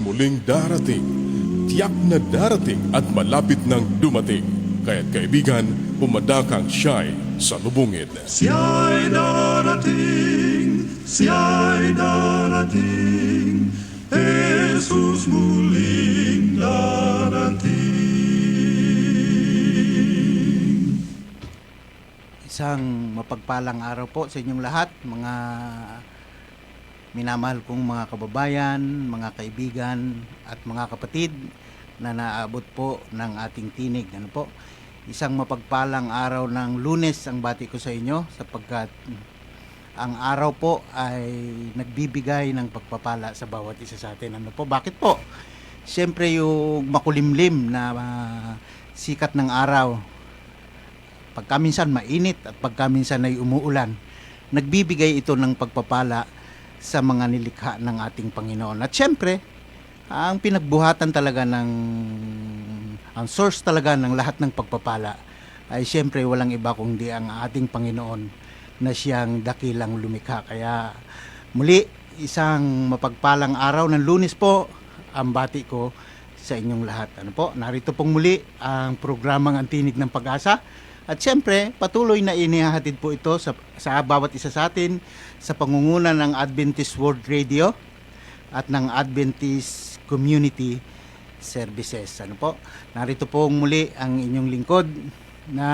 muling darating. Tiyak na darating at malapit nang dumating. Kaya't kaibigan, pumadakang siya'y salubungin. Siya'y darating, Jesus muling darating. Isang mapagpalang araw po sa inyong lahat, mga minamahal kong mga kababayan, mga kaibigan at mga kapatid na naabot po ng ating tinig. Ano po? Isang mapagpalang araw ng Lunes ang bati ko sa inyo sapagkat ang araw po ay nagbibigay ng pagpapala sa bawat isa sa atin. Ano po? Bakit po? Siyempre yung makulimlim na sikat ng araw, pagkaminsan mainit at pagkaminsan ay umuulan, nagbibigay ito ng pagpapala sa mga nilikha ng ating Panginoon. At syempre, ang pinagbuhatan talaga ang source talaga ng lahat ng pagpapala ay syempre walang iba kundi ang ating Panginoon na siyang dakilang lumikha. Kaya muli, isang mapagpalang araw ng Lunes po ang bati ko sa inyong lahat. Ano po? Narito pong muli ang programang Ang Tinig ng Pag-asa. At siyempre, patuloy na inihahatid po ito sa bawat isa sa atin sa pangunguna ng Adventist World Radio at ng Adventist Community Services. Ano po? Narito po muli ang inyong lingkod na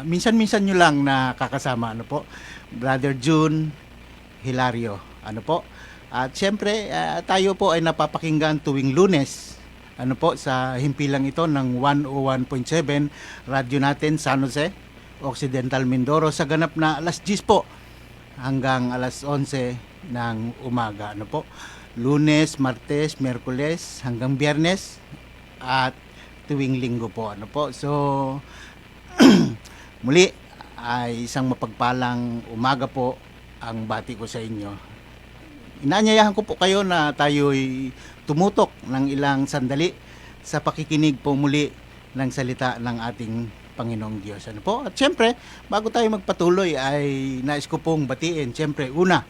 minsan-minsan nyo lang nakakasama. Ano po? Brother June Hilario. Ano po? At siyempre, tayo po ay napapakinggan tuwing Lunes. Ano po, sa himpilang ito ng 101.7 radyo natin San Jose, Occidental Mindoro sa ganap na alas 10 po hanggang alas 11 ng umaga. Ano po? Lunes, Martes, Miyerkules hanggang Biyernes at tuwing Linggo po. Ano po? So muli ay isang mapagpalang umaga po ang bati ko sa inyo. Inaanyayahan ko po kayo na tayo'y tumutok ng ilang sandali sa pakikinig po muli ng salita ng ating Panginoong Diyos. Ano po? At syempre, bago tayo magpatuloy ay nais ko pong batiin. Syempre, una,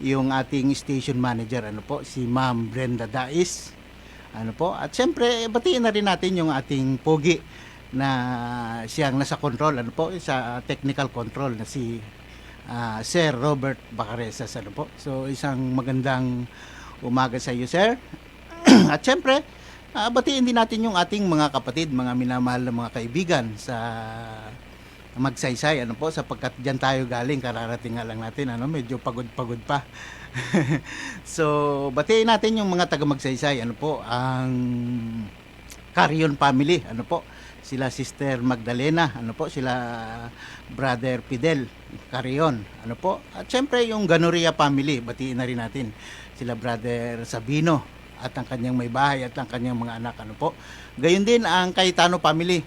yung ating station manager, ano po, si Ma'am Brenda Dais. Ano po? At syempre, batiin na rin natin yung ating pogi na siyang nasa control, ano po, sa technical control na si Sir Robert Bacaresas. Ano po? So, isang magandang umaga sa iyo, sir. At syempre, batiin din natin yung ating mga kapatid, mga minamahal na mga kaibigan sa Magsaysay. Ano po, sapagkat dyan tayo galing, kararating nga lang natin, ano, medyo pagod-pagod pa. So, batiin natin yung mga taga Magsaysay, ano po, ang Carion family, ano po, sila Sister Magdalena, ano po, sila Brother Fidel Carion, ano po. At syempre yung Ganoria family, batiin na rin natin sila Brother Sabino at ang kanyang may bahay at ang kanyang mga anak, ano po. Gayon din ang Cayetano family.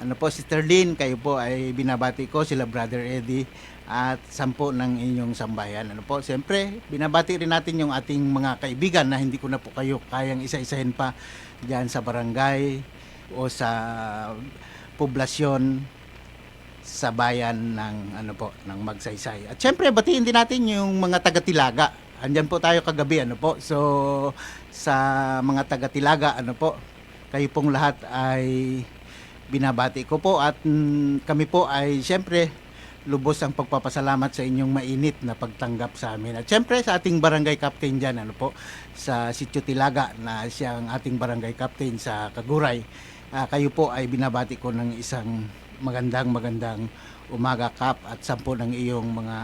Ano po, Sister Lynn, kayo po ay binabati ko, sila Brother Eddie at 10 ng inyong sambayan. Ano po, siyempre, binabati rin natin yung ating mga kaibigan na hindi ko na po kayo kayang isa-isahin pa diyan sa barangay o sa poblasyon sa bayan ng ano po, ng Magsaysay. At syempre, batiin din natin yung mga taga-Tilaga. Andyan po tayo kagabi, ano po. So, sa mga taga-Tilaga, ano po, kayo pong lahat ay binabati ko po at kami po ay syempre lubos ang pagpapasalamat sa inyong mainit na pagtanggap sa amin. At syempre sa ating barangay captain dyan, ano po, sa Sitio Tilaga na siyang ating barangay captain sa Kaguray. Kayo po ay binabati ko ng isang magandang umaga, Kap, at 10 ng iyong mga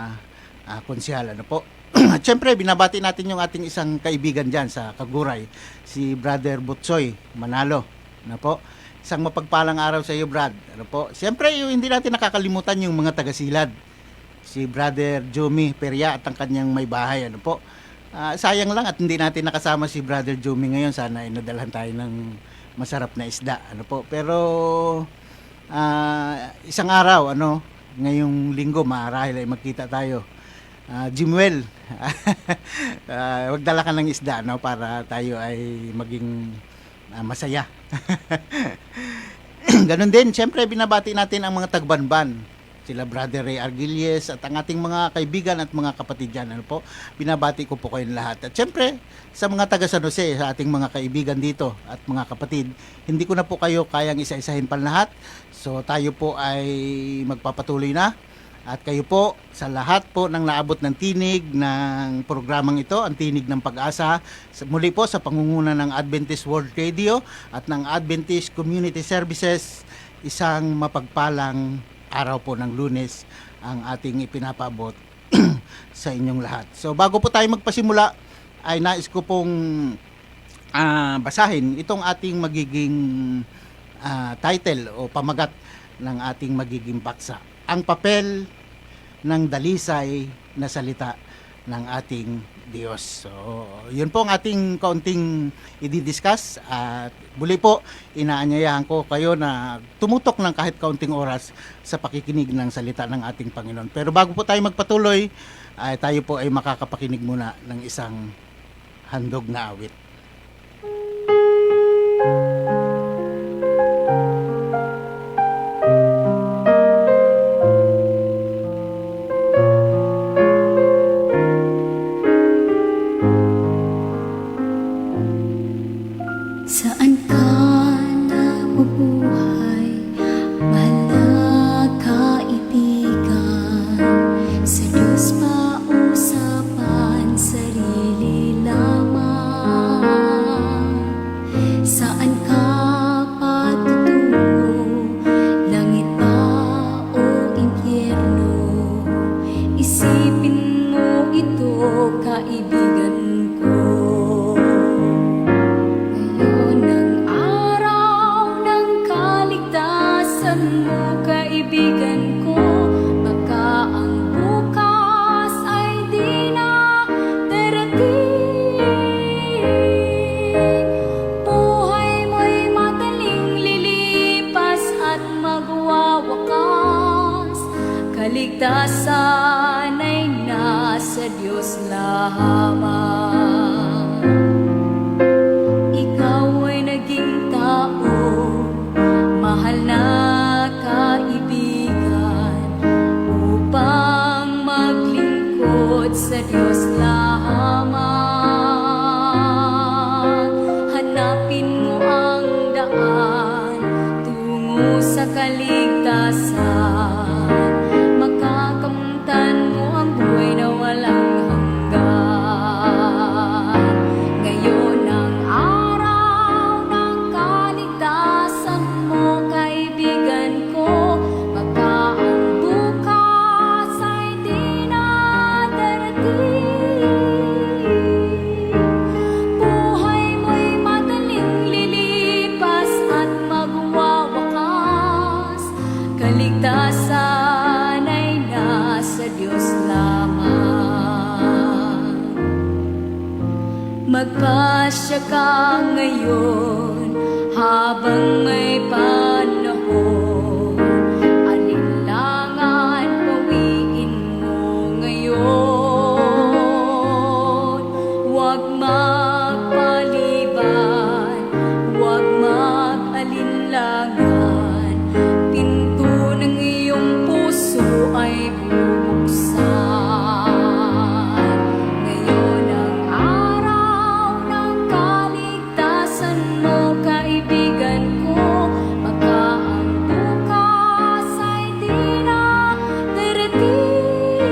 konsyal, ano po. At syempre, binabati natin yung ating isang kaibigan dyan sa Kaguray, si Brother Butsoy Manalo. Ano po? Isang mapagpalang araw sa iyo, Brad. Ano po? Syempre, yung hindi natin nakakalimutan yung mga taga-Silad. Si Brother Jomi Peria at ang kanyang may bahay. Ano po? Sayang lang at hindi natin nakasama si Brother Jomi ngayon. Sana ay nadalhan tayo ng masarap na isda. Ano po? Pero isang araw, ano, ngayong linggo, marahil ay magkita tayo. Jimwell, wagdala ka ng isda, no, para tayo ay maging masaya. Ganon din, syempre binabati natin ang mga tagbanban sila Brother Ray Argilles at ang ating mga kaibigan at mga kapatid dyan. Ano po? Binabati ko po kayong lahat. At syempre, sa mga taga San Jose, sa ating mga kaibigan dito at mga kapatid, hindi ko na po kayo kayang isa-isahin pa lahat. So tayo po ay magpapatuloy na. At kayo po, sa lahat po ng naabot ng tinig ng programang ito, ang Tinig ng Pag-asa, muli po sa pangunguna ng Adventist World Radio at ng Adventist Community Services, isang mapagpalang araw po ng Lunes ang ating ipinapaabot sa inyong lahat. So bago po tayo magpasimula, ay nais ko pong basahin itong ating magiging title o pamagat ng ating magiging paksa. Ang papel ng dalisay na salita ng ating Diyos. So, yun po ang ating kaunting i-discuss at muli po, inaanyayahan ko kayo na tumutok ng kahit kaunting oras sa pakikinig ng salita ng ating Panginoon. Pero bago po tayo magpatuloy, ay tayo po ay makakapakinig muna ng isang handog na awit. Saan ka nabubuhay, mahal na kaibigan? Sa Diyos pa usapan, sarili lamang. Saan ka patutungo, langit ba o impyerno? Isipin mo ito, kaibigan ko. Ngayon ang araw ng kaligtasan mo, kaibigan ko. Baka ang bukas ay di na darating. Buhay mo'y madaling lilipas at magwawakas. Kaligtasan ay nasa Diyos lamang. Ikaw ay naging tao, mahal na kaibigan, upang maglingkod sa Diyos lamang. Hanapin mo ang daan tungo sa kaligtasan. Makakamtan mo ang buhay na walang hanggan. Ngayon ang araw ng kaligtasan mo, kaibigan ko. Baka ang bukas ay di na darating. Buhay mo'y madaling lilipas at magwawakas. Kaligtasan ay nasa Diyos lamang. Magpasya ka ngayon habang may panahon. Alinlangan bawiin mo ngayon. Huwag magpaliban, huwag mag-alinlangan. Pinto ng iyong puso ay bubuksan. Ngayon ang araw ng kaligtasan mo, kaibigan ko. Baka ang bukas ay di na darating.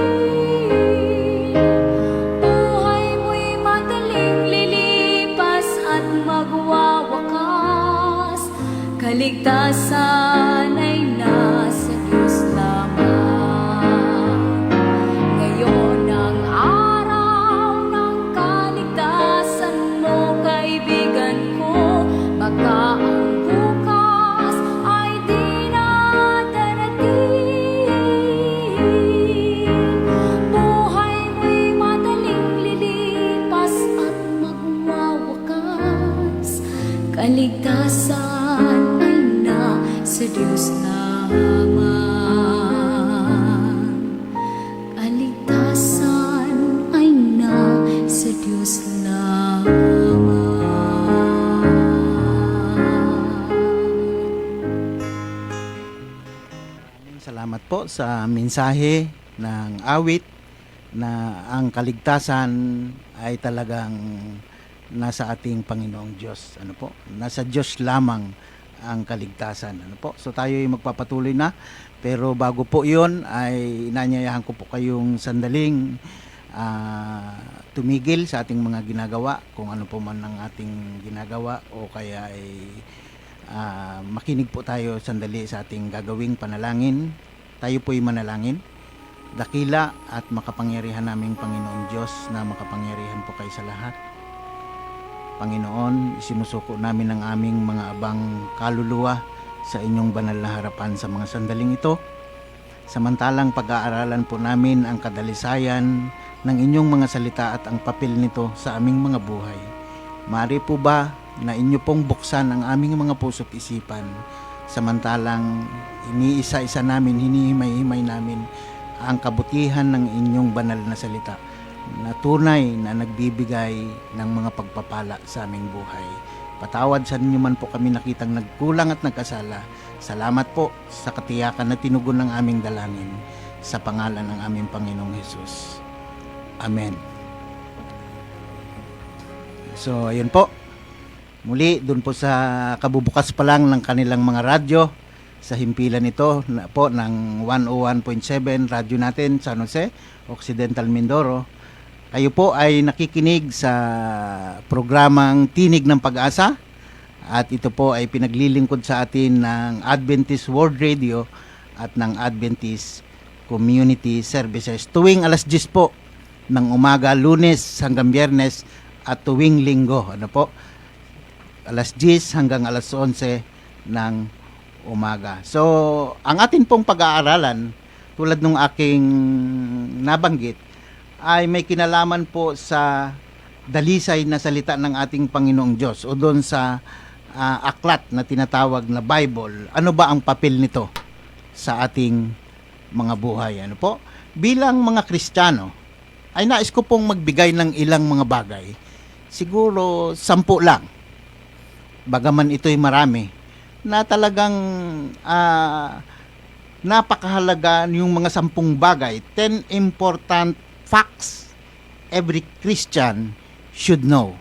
Buhay mo'y madaling lilipas at magwawakas. Kaligtasan ay nasa Diyos lamang. Ngayon ang araw ng kaligtasan mo, kaibigan ko. Baka ang bukas ay di na darating. Buhay mo'y madaling lilipas at magwawakas. Kaligtasan ay nasa Diyos lamang. Kaligtasan ay nasa Diyos lamang. Salamat po po sa mensahe ng awit na ang kaligtasan ay talagang nasa ating Panginoong Diyos. Ano po? Nasa Diyos lamang ang kaligtasan. Ano po? So tayo ay magpapatuloy na. Pero bago po 'yon ay inanyayahan ko po kayong sandaling tumigil sa ating mga ginagawa, kung ano po man ang ating ginagawa, o kaya ay makinig po tayo sandali sa ating gagawing panalangin. Tayo po'y manalangin. Dakila at makapangyarihan naming Panginoong Diyos na makapangyarihan po kayo sa lahat. Panginoon, isinusuko namin ang aming mga abang kaluluwa sa inyong banal na harapan sa mga sandaling ito. Samantalang pag-aaralan po namin ang kadalisayan ng inyong mga salita at ang papel nito sa aming mga buhay. Maaari po ba na inyo pong buksan ang aming mga puso't isipan, samantalang iniisa-isa namin, hinihimay-himay namin ang kabutihan ng inyong banal na salita na tunay na nagbibigay ng mga pagpapala sa aming buhay. Patawad sa inyo man po kami nakitang nagkulang at nagkasala. Salamat po sa katiyakan na tinugon ng aming dalangin sa pangalan ng aming Panginoong Hesus. Amen. So, ayun po. Muli, dun po sa kabubukas pa lang ng kanilang mga radyo, sa himpilan ito na po ng 101.7 radyo natin San Jose, Occidental Mindoro. Kayo po ay nakikinig sa programang Tinig ng Pag-asa, at ito po ay pinaglilingkod sa atin ng Adventist World Radio at ng Adventist Community Services tuwing alas 10 po ng umaga, Lunes hanggang Biyernes, at tuwing Linggo, ano po, alas 10 hanggang alas 11 ng umaga. So, ang atin pong pag-aaralan, tulad nung aking nabanggit, ay may kinalaman po sa dalisay na salita ng ating Panginoong Diyos, o doon sa aklat na tinatawag na Bible. Ano ba ang papel nito sa ating mga buhay? Ano po? Bilang mga Kristiyano, ay nais ko pong magbigay ng ilang mga bagay. Siguro 10 lang. Bagaman ito'y marami, na talagang napakahalaga yung mga 10 bagay, 10 important facts every Christian should know.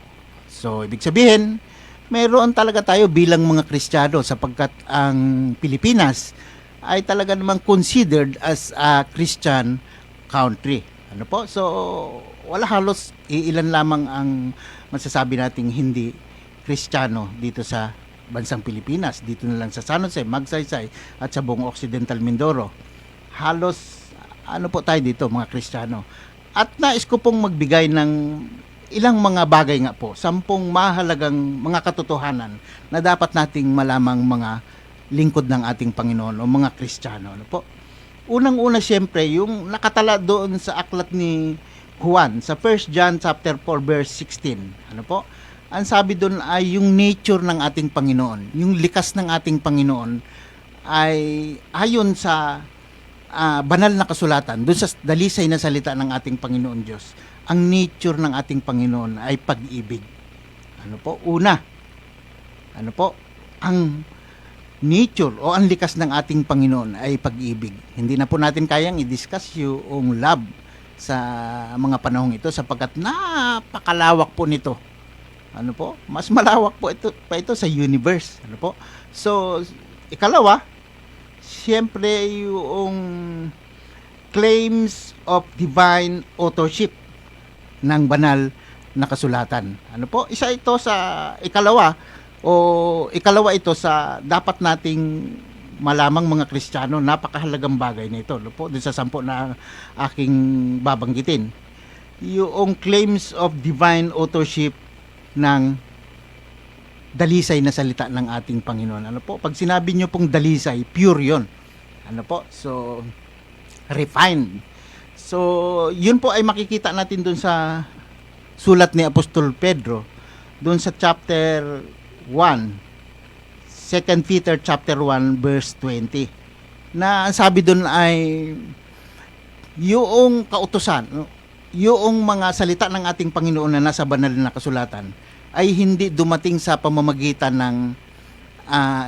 So, ibig sabihin, mayroon talaga tayo bilang mga Kristiyano, sapagkat ang Pilipinas ay talaga namang considered as a Christian country. Ano po? So, wala, halos iilan lamang ang masasabi nating hindi Kristiyano dito sa bansang Pilipinas. Dito na lang sa San Jose, Magsaysay at sa buong Occidental Mindoro. Halos ano po tayo dito, mga Kristiyano. At nais ko pong magbigay ng ilang mga bagay nga po, 10 mahalagang mga katotohanan na dapat nating malamang mga lingkod ng ating Panginoon o mga Kristiyano. Ano po? Unang-una siyempre, yung nakatala doon sa aklat ni Juan, sa 1 John chapter 4 verse 16. Ano po? Ang sabi doon ay yung nature ng ating Panginoon, yung likas ng ating Panginoon ay ayon sa banal na kasulatan, doon sa dalisay na salita ng ating Panginoon Diyos. Ang nature ng ating Panginoon ay pag-ibig. Ano po? Una, ano po? Ang nature o ang likas ng ating Panginoon ay pag-ibig. Hindi na po natin kayang i-discuss yung love sa mga panahong ito, sapagkat napakalawak po nito. Ano po? Mas malawak po ito sa universe. Ano po? So, ikalawa, siyempre yung claims of divine authorship ng banal na kasulatan. Ano po? Isa ito sa ikalawa ito sa dapat nating malamang mga Kristiyano. Napakahalagang bagay na ito. Ano po? Doon sa 10 na aking babanggitin. Yung claims of divine authorship ng dalisay na salita ng ating Panginoon. Ano po? Pag sinabi nyo pong dalisay, pure yun. Ano po? So, refined. So, yun po ay makikita natin dun sa sulat ni Apostol Pedro, dun sa chapter 1, 2 Peter chapter 1 verse 20. Na ang sabi dun ay yung kautusan, yung mga salita ng ating Panginoon na nasa banal na kasulatan ay hindi dumating sa pamamagitan ng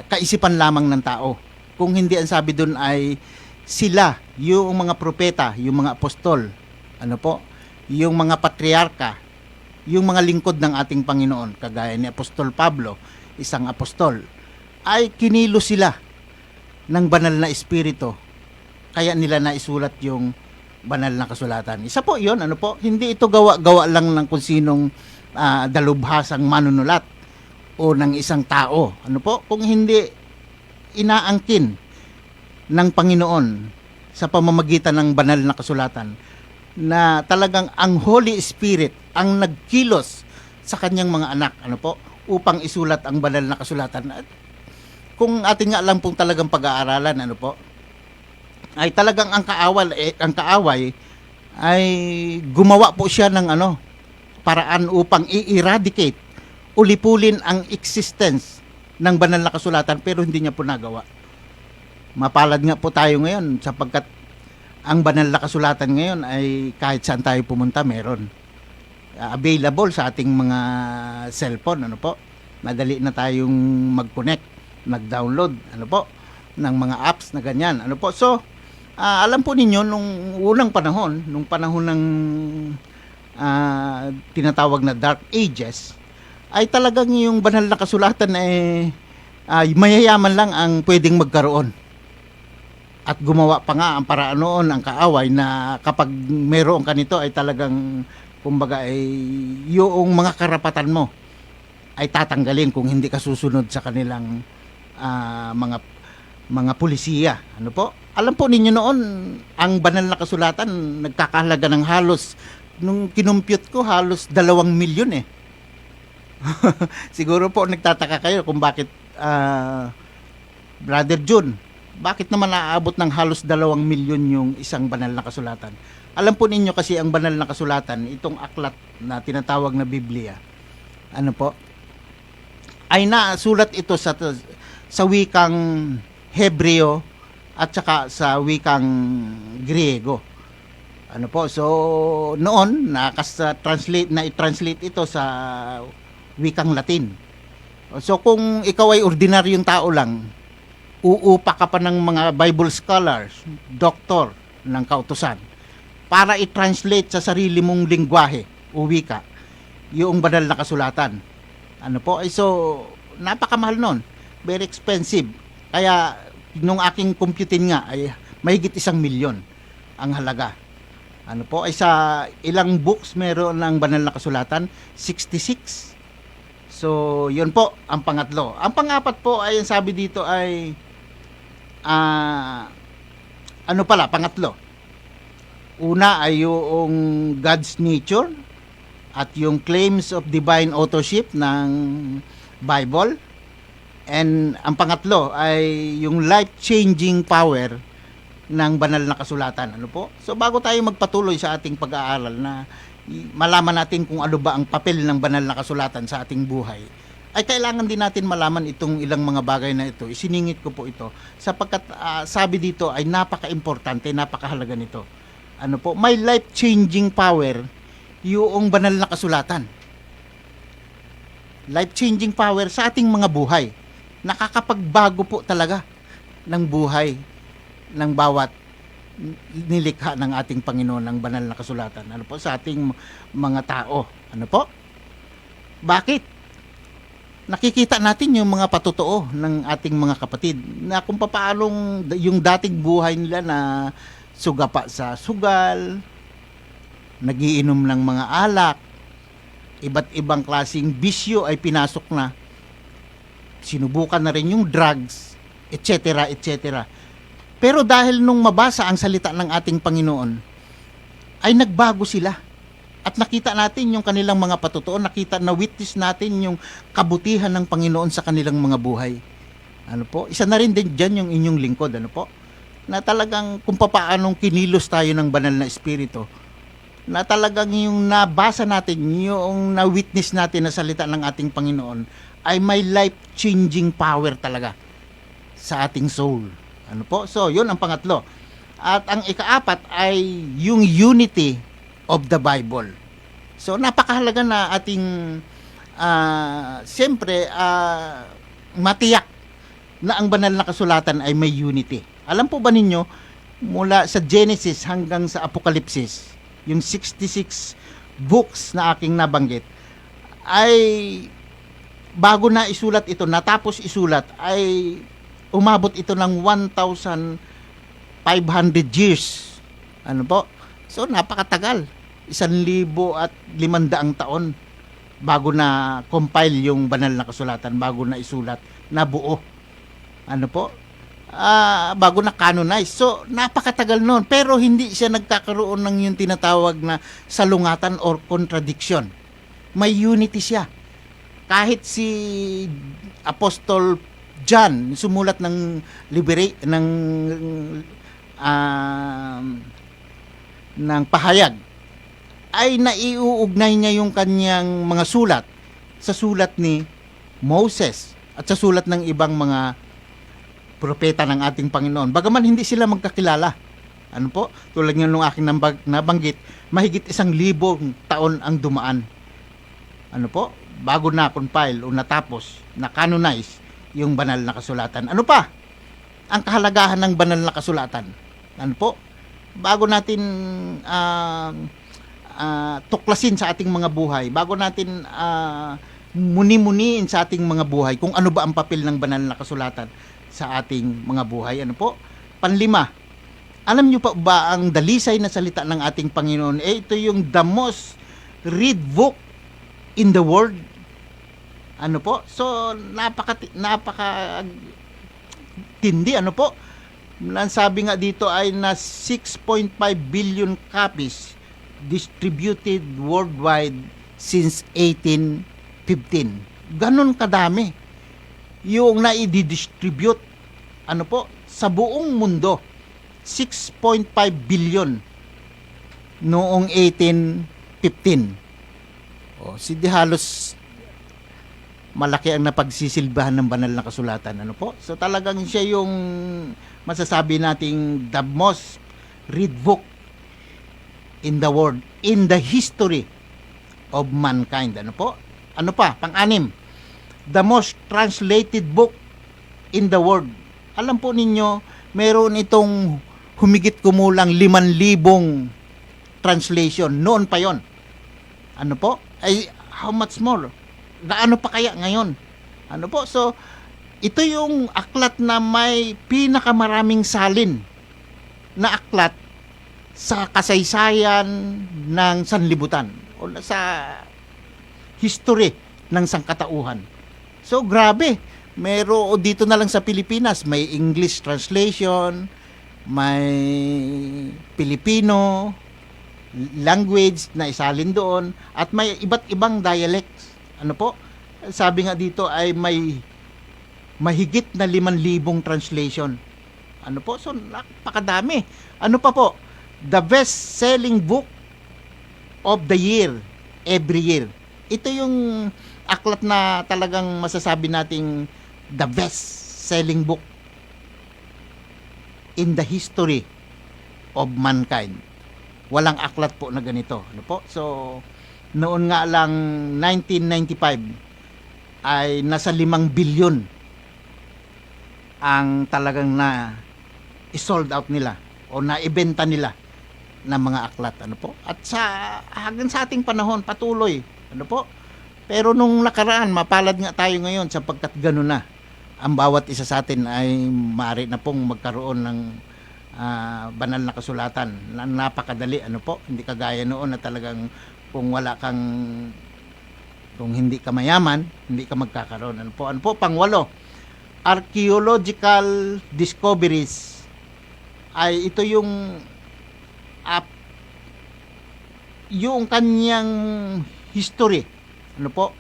kaisipan lamang ng tao. Kung hindi, ang sabi doon ay sila, yung mga propeta, yung mga apostol, ano po, yung mga patriarka, yung mga lingkod ng ating Panginoon, kagaya ni Apostol Pablo, isang apostol, ay kinilo sila ng banal na espiritu. Kaya nila naisulat yung banal na kasulatan. Isa po yon, ano po, hindi ito gawa-gawa lang ng kung sinong dalubhasang manunulat o ng isang tao. Ano po, kung hindi inaangkin ng Panginoon sa pamamagitan ng banal na kasulatan, na talagang ang Holy Spirit ang nagkilos sa kanyang mga anak, ano po, upang isulat ang banal na kasulatan. At kung ating nga lang pong talagang pag-aaralan, ano po, ay talagang ang kaaway ay gumawa po siya ng paraan upang i-eradicate, ulipulin ang existence ng banal na kasulatan, pero hindi niya po nagawa. Mapalad nga po tayo ngayon sapagkat ang banal na kasulatan ngayon ay kahit saan tayo pumunta meron. Available sa ating mga cellphone, ano po. Madali na tayong mag-connect, mag-download, ano po, ng mga apps na ganyan, ano po. So, alam po ninyo nung unang panahon, nung panahon ng tinatawag na Dark Ages, ay talagang yung banal na kasulatan ay mayayaman lang ang pwedeng magkaroon. At gumawa pa nga ang paraan noon ang kaaway na kapag meron ka nito ay talagang kumbaga ay yung mga karapatan mo ay tatanggalin kung hindi ka susunod sa kanilang mga pulisiya. Ano po? Alam po ninyo noon, ang banal na kasulatan nagkakahalaga ng halos, nung kinumpute ko, halos 2 milyon eh. Siguro po nagtataka kayo kung bakit Brother June, bakit naman naaabot ng halos 2 milyon yung isang banal na kasulatan? Alam po ninyo kasi ang banal na kasulatan, itong aklat na tinatawag na Biblia, ano po, ay nasulat ito sa wikang Hebreo at saka sa wikang Griego. Ano po, so noon i-translate ito sa wikang Latin. So kung ikaw ay ordinaryong tao lang, uupa ka pa ng mga Bible scholars, doktor ng kautusan, para i-translate sa sarili mong lingwahe o wika yung banal na kasulatan. Ano po? Ay so, napakamahal nun. Very expensive. Kaya, nung aking computin nga, ay mahigit 1 milyon ang halaga. Ano po? Ay sa ilang books meron ng banal na kasulatan? 66. So, yun po ang pangatlo. Ang pangapat po ay, ang sabi dito ay pangatlo. Una ay yung God's nature at yung claims of divine authorship ng Bible. And ang pangatlo ay yung life-changing power ng banal na kasulatan. Ano po? So bago tayo magpatuloy sa ating pag-aaral na malaman natin kung ano ba ang papel ng banal na kasulatan sa ating buhay, ay kailangan din natin malaman itong ilang mga bagay na ito. Isiningit ko po ito sapagkat sabi dito ay napaka-importante, napakahalaga nito. Ano po? May life-changing power yung banal na kasulatan. Life-changing power sa ating mga buhay. Nakakapagbago po talaga ng buhay ng bawat nilikha ng ating Panginoon ng banal na kasulatan. Ano po? Sa ating mga tao. Ano po? Bakit? Nakikita natin yung mga patotoo ng ating mga kapatid na kung paanong yung dating buhay nila na sugapa sa sugal, nagiinom ng mga alak, iba't ibang klaseng bisyo ay pinasok na, sinubukan na rin yung drugs, etc. etc. Pero dahil nung mabasa ang salita ng ating Panginoon, ay nagbago sila. At nakita natin yung kanilang mga patotoo, na witness natin yung kabutihan ng Panginoon sa kanilang mga buhay. Ano po? Isa na rin din dyan yung inyong lingkod, ano po? Na talagang kung paanong kinilos tayo ng banal na espiritu, na talagang yung nabasa natin, yung na-witness natin na salita ng ating Panginoon, ay may life-changing power talaga sa ating soul. Ano po? So, yun ang pangatlo. At ang ikaapat ay yung unity of the Bible. So, napakahalaga na ating siyempre, matiyak na ang banal na kasulatan ay may unity. Alam po ba ninyo, mula sa Genesis hanggang sa Apokalipsis, yung 66 books na aking nabanggit, ay bago na isulat ito, natapos isulat, ay umabot ito ng 1,500 years. Ano po? So, napakatagal. 1,500 taon bago na compile yung banal na kasulatan, bago na isulat, na buo. Ano po? Bago na canonize. So, napakatagal noon. Pero hindi siya nagkakaroon ng yung tinatawag na salungatan or contradiction. May unity siya. Kahit si Apostol John sumulat ng ng pahayag, ay naiuugnay niya yung kanyang mga sulat sa sulat ni Moses at sa sulat ng ibang mga propeta ng ating Panginoon. Bagaman hindi sila magkakilala. Ano po? Tulad nga nung aking nabanggit, mahigit 1,000 taon ang dumaan. Ano po? Bago na compile o natapos, na canonize yung banal na kasulatan. Ano pa? Ang kahalagahan ng banal na kasulatan. Ano po? Bago natin tuklasin sa ating mga buhay, bago natin muni-muniin sa ating mga buhay kung ano ba ang papel ng banal na kasulatan sa ating mga buhay. Ano po? Panlima, alam nyo pa ba ang dalisay na salita ng ating Panginoon? Ito yung the most read book in the world. Ano po? So, napaka tindi. Ano po? Sabi nga dito ay na 6.5 billion copies distributed worldwide since 1815. Ganon kadami yung nai-distribute, ano po, sa buong mundo. 6.5 billion noong 1815. Si di halos malaki ang napagsisilbahan ng banal na kasulatan. Ano po? So talagang siya yung masasabi nating the most read book in the world, in the history of mankind. Ano po? Ano pa? Pang-anim, the most translated book in the world. Alam po ninyo, meron itong humigit kumulang 5,000 translation. Noon pa yon. Ano po? Ay, how much more? Gaano pa kaya ngayon? Ano po? So, ito yung aklat na may pinakamaraming salin na aklat sa kasaysayan ng sanlibutan o sa history ng sangkatauhan. So, grabe. Meron dito na lang sa Pilipinas, may English translation, may Filipino language na isalin doon, at may iba't ibang dialects. Ano po? Sabi nga dito ay may mahigit na 5,000 translation. Ano po? So, napakadami. Ano pa po? The best-selling book of the year, every year. Ito yung aklat na talagang masasabi nating the best-selling book in the history of mankind. Walang aklat po na ganito. Ano po? So, noon nga lang 1995 ay nasa 5 billion ang talagang na i-sold out nila o na-ibenta nila ng mga aklat. Ano po? At hanggang sa ating panahon, patuloy. Ano po? Pero nung nakaraan, mapalad nga tayo ngayon sapagkat gano'n na. Ang bawat isa sa atin ay maaari na pong magkaroon ng banal na kasulatan na napakadali. Ano po? Hindi kagaya noon na talagang kung hindi ka mayaman, hindi ka magkakaroon. Ano po? Pang-8, archaeological discoveries. Ay ito yung kanyang history. Ano po?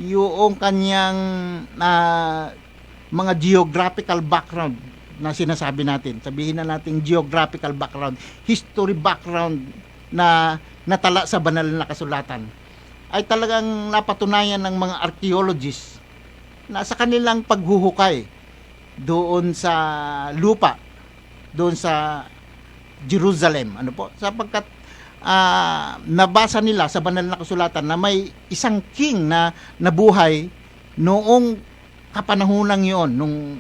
Yung kanyang mga geographical background na sinasabi natin. Sabihin na natin geographical background, history background na natala sa banal na kasulatan. Ay talagang napatunayan ng mga archaeologists na sa kanilang paghuhukay doon sa lupa, doon sa Jerusalem. Ano po? Sapagkat nabasa nila sa banal na kasulatan na may isang king na nabuhay noong kapanahonang yon, nung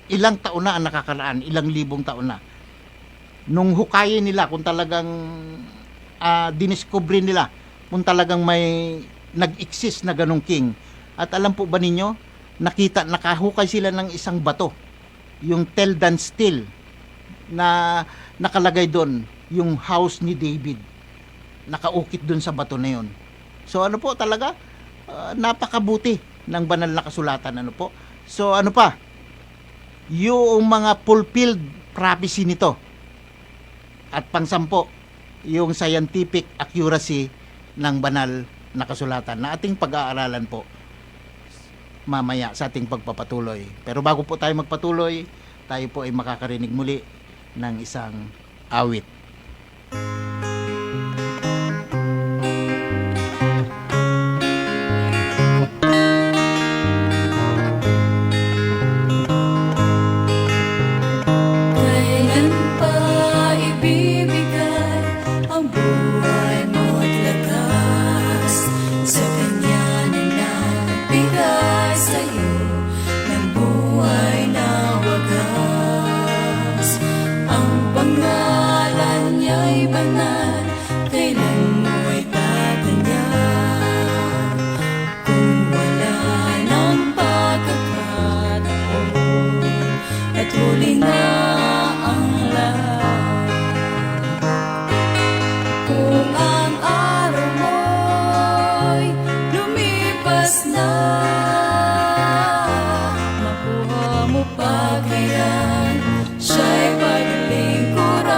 ilang taon na ang nakakaraan, ilang libong taon na. nung hukayin nila kung talagang diniscover nila kung talagang may nag-exist na ganong king. At alam po ba ninyo, nakahukay sila ng isang bato, yung Teldan Steel, na nakalagay doon yung house ni David, nakaukit doon sa bato na yun. So ano po talaga, napakabuti ng banal na kasulatan. Ano po, so ano pa, yung mga fulfilled prophecy nito, at pangsampo, yung scientific accuracy ng banal na kasulatan na ating pag-aaralan po mamaya sa ating pagpapatuloy. Pero bago po tayo magpatuloy, tayo po ay makakarinig muli ng isang awit. Kailan pa ibibigay ang buhay mo't lakas sa Kanya na nagbigay sa'yo ng buhay na wagas? Ang pangalan niya'y banal, kailan mo'y tatanyag? Kung wala ng pagkakataon at huli na ang lahat. Kung ang araw mo'y lumipas na, makuha mo pa kaya siya'y paglingkuran?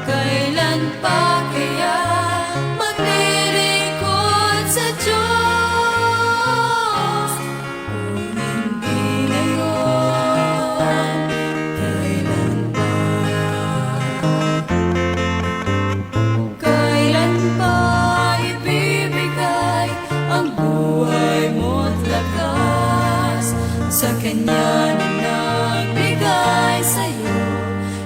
Kailan pa kaya maglilingkod sa Diyos? Kung hindi ngayon, kailan pa? Kailan pa ibibigay ang buhay mo't lakas sa Kanya na nagbigay sa'yo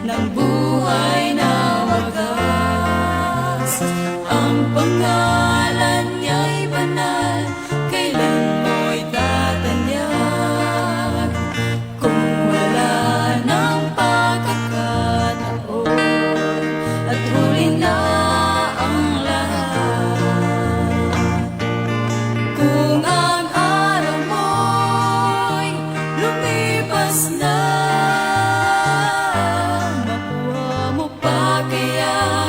ng buhay na wagas? Ang pangalan niya'y banal, kailan mo'y tatanyag? Kung wala ng pagkakataon at huli na ang lahat. Kung ang araw mo'y lumipas na, makuha mo pa kaya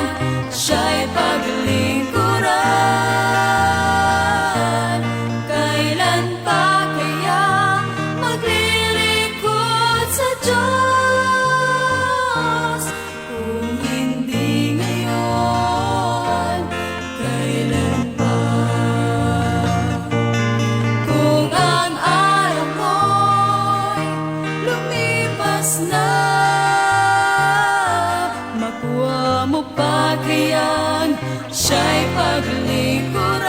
siya'y paglingkuran? Kailan pa kaya maglilingkod sa Diyos? Kung hindi ngayon, kailan pa? Kung ang araw mo'y lumipas na, makuha mo pa kaya siya'y paglingkuran?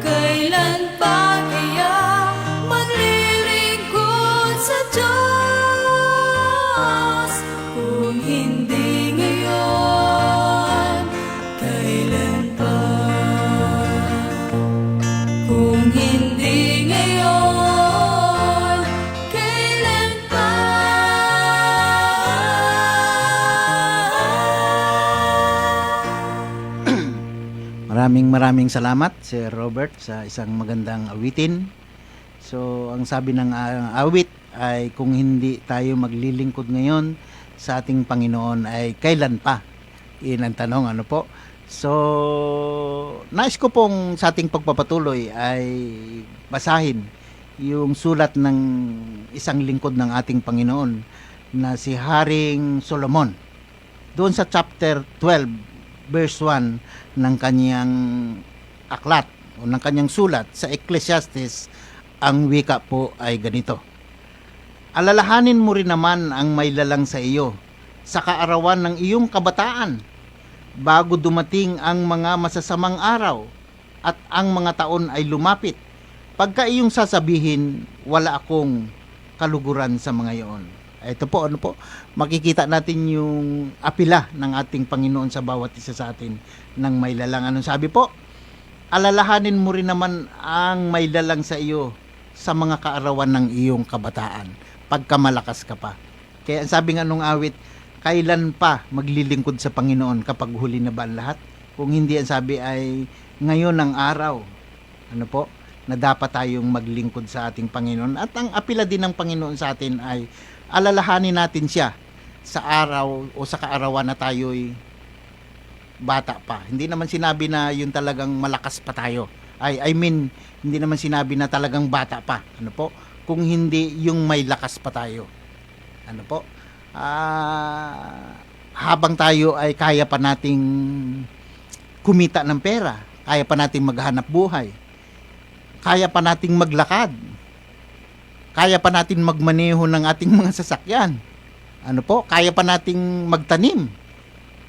Kailan pa kaya maglilingkod sa Diyos? Kung hindi ngayon, kailan pa? Kung hindi ngayon, kailan pa? Maraming salamat Sir Robert sa isang magandang awitin. So ang sabi ng awit ay kung hindi tayo maglilingkod ngayon sa ating Panginoon ay kailan pa? Iyan ang tanong, ano po? So nais ko pong sa ating pagpapatuloy ay basahin yung sulat ng isang lingkod ng ating Panginoon na si Haring Solomon. Doon sa chapter 12 verse 1 ng kanyang aklat o ng kanyang sulat sa Ecclesiastes, ang wika po ay ganito: alalahanin mo rin naman ang may lalang sa iyo sa kaarawan ng iyong kabataan, bago dumating ang mga masasamang araw at ang mga taon ay lumapit, pagka iyong sasabihin, wala akong kaluguran sa mga iyon. Ito po, ano po, makikita natin yung apila ng ating Panginoon sa bawat isa sa atin ng may lalang. Anong sabi po? Alalahanin mo rin naman ang may lalang sa iyo sa mga kaarawan ng iyong kabataan. pagkamalakas ka pa. Kaya ang sabi nga nung awit, kailan pa maglilingkod sa Panginoon kapag huli na ba ang lahat? Kung hindi, ang sabi ay ngayon ang araw. Ano po? Na dapat tayong maglingkod sa ating Panginoon. At ang apila din ng Panginoon sa atin ay alalahanin natin siya sa araw o sa kaarawan na tayo'y bata pa. Hindi naman sinabi na yun talagang malakas pa tayo. I mean, hindi naman sinabi na talagang bata pa. Ano po? Kung hindi yung may lakas pa tayo. Ano po? Habang tayo ay kaya pa nating kumita ng pera, kaya pa nating maghanap buhay, kaya pa nating maglakad, kaya pa natin magmaneho ng ating mga sasakyan, ano po, kaya pa nating magtanim,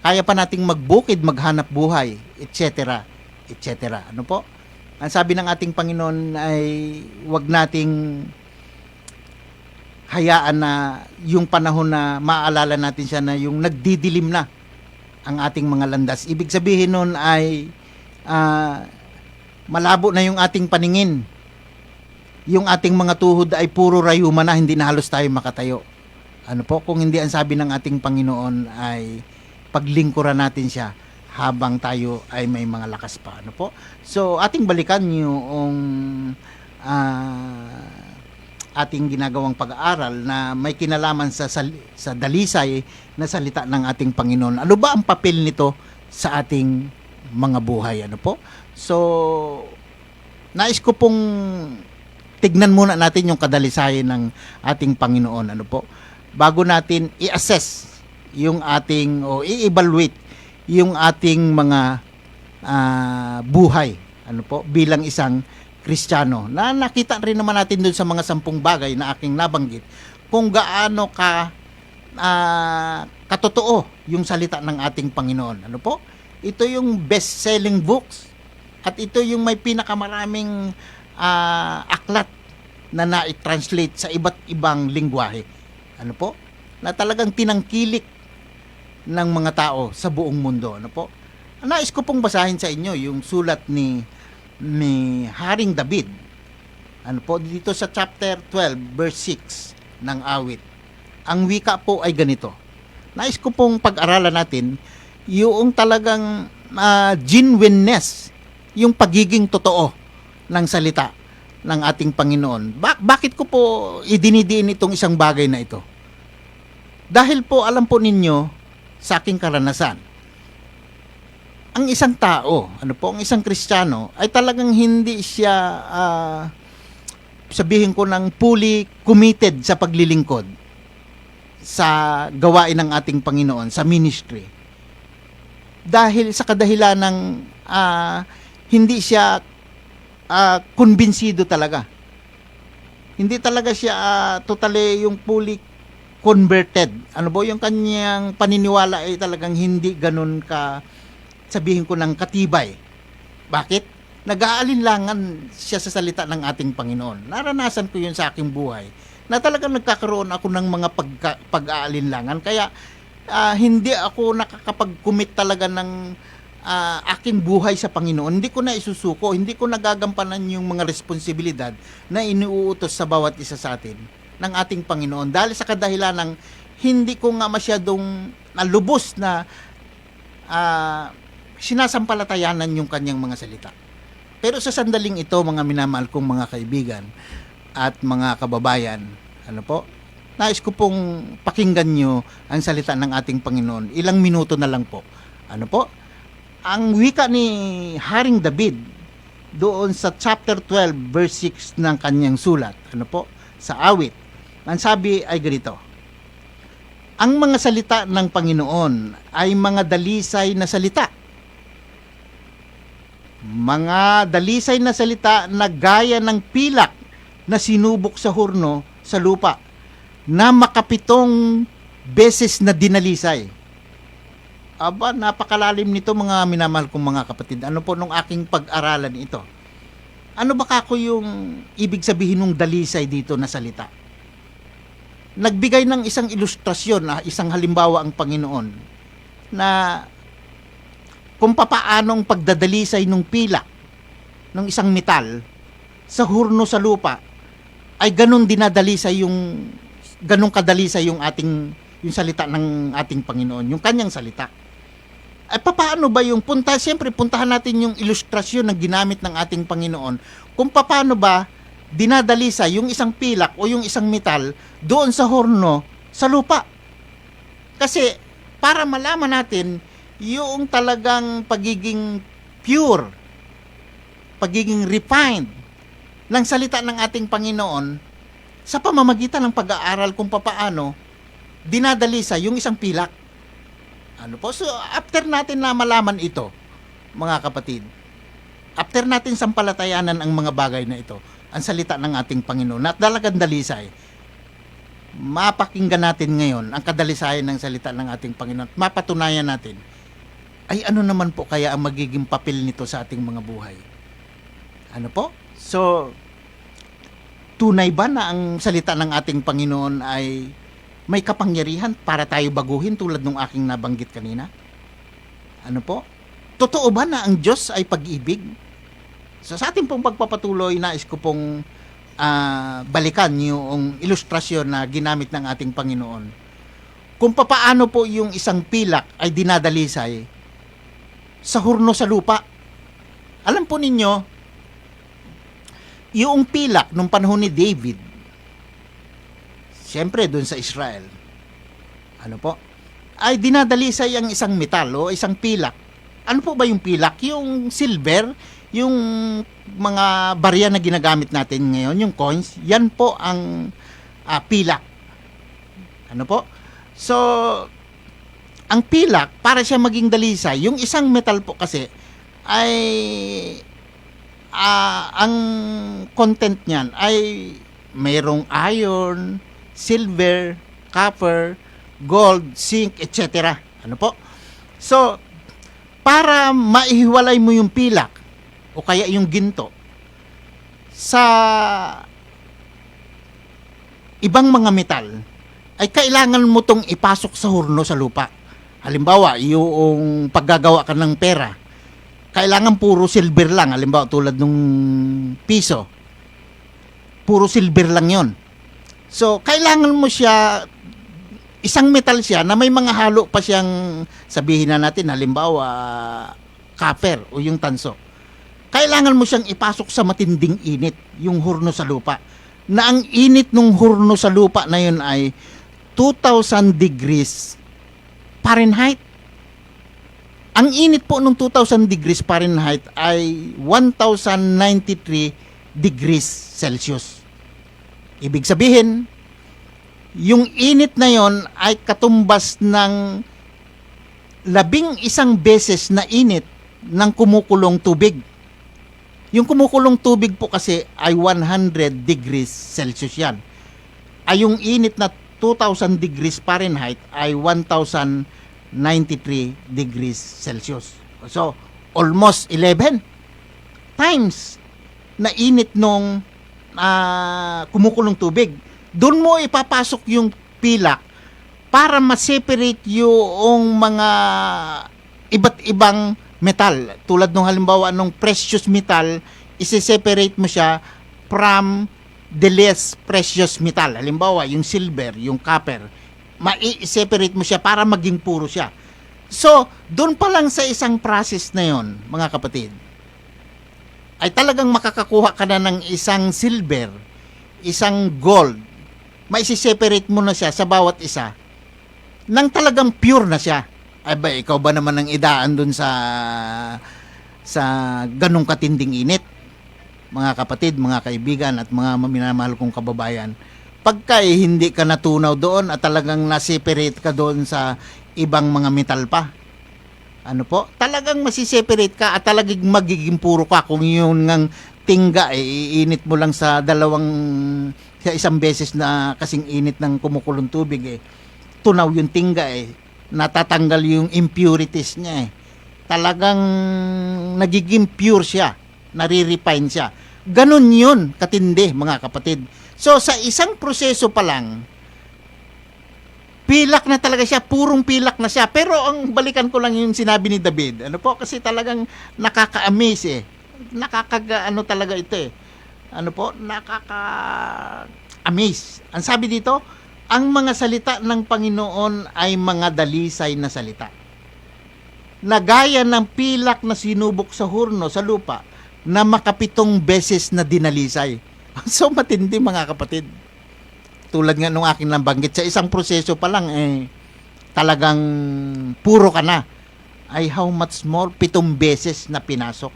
kaya pa nating magbukid, maghanap buhay, etc. etc. Ano po? Ang sabi ng ating Panginoon ay wag nating hayaan na yung panahon na maaalala natin siya na yung nagdidilim na ang ating mga landas. Ibig sabihin nun ay malabo na yung ating paningin. Yung ating mga tuhod ay puro rayuma na, hindi na halos tayo makatayo. Ano po? Kung hindi, ang sabi ng ating Panginoon ay paglingkuran natin siya habang tayo ay may mga lakas pa. Ano po? So, ating balikan yung ating ginagawang pag-aaral na may kinalaman sa dalisay na salita ng ating Panginoon. Ano ba ang papel nito sa ating mga buhay? Ano po? So, nais ko pong tignan muna natin yung kadalisayan ng ating Panginoon. Ano po? Bago natin i-assess yung ating o i-evaluate yung ating mga buhay. Ano po? Bilang isang Kristiyano. Na nakita rin naman natin dun sa mga 10 bagay na aking nabanggit kung gaano katotoo yung salita ng ating Panginoon. Ano po? Ito yung best-selling books at ito yung may pinakamaraming aklat na na-translate sa iba't ibang lingwahe. Ano po? Na talagang tinangkilik ng mga tao sa buong mundo. Ano po? Nais ko pong basahin sa inyo yung sulat ni Haring David. Ano po? Dito sa chapter 12, verse 6 ng awit. Ang wika po ay ganito. Nais ko pong pag-aralan natin yung talagang genuineness, yung pagiging totoo ng salita ng ating Panginoon. Bakit ko po idinidiin itong isang bagay na ito? Dahil po alam po ninyo sa aking karanasan, ang isang tao, ang isang Kristiyano ay talagang hindi siya sabihin ko ng fully committed sa paglilingkod sa gawain ng ating Panginoon, sa ministry. Dahil sa kadahilan ng hindi siya kumbinsido talaga. Hindi talaga siya totally yung fully converted. Ano po, yung kanyang paniniwala ay talagang hindi ganun ka, sabihin ko, ng katibay. Bakit? Nag-aalinlangan siya sa salita ng ating Panginoon. Naranasan ko yun sa aking buhay na talagang nagkakaroon ako ng mga pag-aalinlangan. Kaya hindi ako nakakapag-commit talaga ng aking buhay sa Panginoon. Hindi ko na isusuko, hindi ko nagagampanan yung mga responsibilidad na iniuutos sa bawat isa sa atin ng ating Panginoon. Dahil sa kadahilan ng hindi ko nga masyadong lubos na sinasampalatayanan yung kanyang mga salita. Pero sa sandaling ito, mga minamahal kong mga kaibigan at mga kababayan, ano po, nais ko pong pakinggan nyo ang salita ng ating Panginoon. Ilang minuto na lang po. Ano po? Ang wika ni Haring David doon sa chapter 12 verse 6 ng kanyang sulat, ano po, sa awit, ang sabi ay ganito: ang mga salita ng Panginoon ay mga dalisay na salita. Mga dalisay na salita na gaya ng pilak na sinubok sa hurno sa lupa, na makapitong beses na dinalisay. Aba, napakalalim nito, mga minamahal kong mga kapatid. Ano po nung aking pag-aralan ito? Ano ba kako yung ibig sabihin ng dalisay dito na salita? Nagbigay ng isang ilustrasyon, isang halimbawa ang Panginoon na kung papaanong pagdadalisay ng pilak ng isang metal sa hurno sa lupa ay ganun dinadalisay ganun kadalisay yung salita ng ating Panginoon, yung kanyang salita. Ay paano ba yung siyempre puntahan natin yung ilustrasyon na ginamit ng ating Panginoon kung paano ba dinadalisa yung isang pilak o yung isang metal doon sa horno sa lupa. Kasi para malaman natin yung talagang pagiging pure, pagiging refined ng salita ng ating Panginoon sa pamamagitan ng pag-aaral kung paano dinadalisa yung isang pilak. So after natin na malaman ito, mga kapatid, after natin sampalatayanan ang mga bagay na ito, ang salita ng ating Panginoon, at talagang dalisay, mapakinggan natin ngayon ang kadalisayan ng salita ng ating Panginoon. Mapatunayan natin, ay ano naman po kaya ang magiging papel nito sa ating mga buhay? So, tunay ba na ang salita ng ating Panginoon ay may kapangyarihan para tayo baguhin tulad ng aking nabanggit kanina? Totoo ba na ang Diyos ay pag-ibig? So sa ating pong pagpapatuloy, nais ko pong balikan yung ilustrasyon na ginamit ng ating Panginoon. Kung paano po yung isang pilak ay dinadalisay sa hurno sa lupa. Alam po ninyo, yung pilak nung panahon ni David, siyempre doon sa Israel, ay dinadalisay ang isang metal o isang pilak. Ano po ba yung pilak? Yung silver, yung mga barya na ginagamit natin ngayon, yung coins, yan po ang pilak. So, ang pilak, para siya maging dalisay, yung isang metal po kasi, ay ang content niyan ay mayroong iron, silver, copper, gold, zinc, etc. So, para maihiwalay mo yung pilak o kaya yung ginto sa ibang mga metal, ay kailangan mo tong ipasok sa hurno sa lupa. Halimbawa, yung paggagawa ka ng pera, kailangan puro silver lang. Halimbawa, tulad nung piso, puro silver lang yon. So, kailangan mo siya, isang metal siya na may mga halo pa siyang, sabihin na natin, halimbawa, copper o yung tanso. Kailangan mo siyang ipasok sa matinding init, yung hurno sa lupa. Na ang init ng hurno sa lupa na yun ay 2,000 degrees Fahrenheit. Ang init po ng 2,000 degrees Fahrenheit ay 1,093 degrees Celsius. Ibig sabihin, yung init na yon ay katumbas ng 11 beses na init ng kumukulong tubig. Yung kumukulong tubig po kasi ay 100 degrees Celsius yan. Ay yung init na 2,000 degrees Fahrenheit ay 1,093 degrees Celsius. So, almost 11 times na init nung kumukulong tubig. Doon mo ipapasok yung pilak para ma-separate yung mga iba't ibang metal. Tulad nung halimbawa nung precious metal, isi-separate mo siya from the less precious metal. Halimbawa, yung silver, yung copper, ma-separate mo siya para maging puro siya. So, doon pa lang sa isang process na yon, mga kapatid, ay talagang makakakuha ka na ng isang silver, isang gold, ma-separate mo na siya sa bawat isa, nang talagang pure na siya. Ay ba, ikaw ba naman ang idaan doon sa ganong katinding init? Mga kapatid, mga kaibigan at mga minamahal kong kababayan, pagka hindi ka natunaw doon at talagang na-separate ka doon sa ibang mga metal pa, talagang masiseparate ka at talagang magiging puro ka. Kung yun ngang tingga, iinit mo lang sa isang beses na kasing init ng kumukulong tubig, tunaw yung tingga, natatanggal yung impurities niya, talagang nagiging pure siya, nare-refine siya. Ganun yun katindi, mga kapatid. So sa isang proseso pa lang, pilak na talaga siya, purong pilak na siya. Pero ang balikan ko lang yung sinabi ni David, kasi talagang nakaka-amaze talaga ito nakaka-amaze. Ang sabi dito, ang mga salita ng Panginoon ay mga dalisay na salita. Na gaya ng pilak na sinubok sa hurno sa lupa na makapitong beses na dinalisay. So matindi mga kapatid. Tulad nga nung aking nabanggit, sa isang proseso pa lang talagang puro ka na. Ay how much more 7 beses na pinasok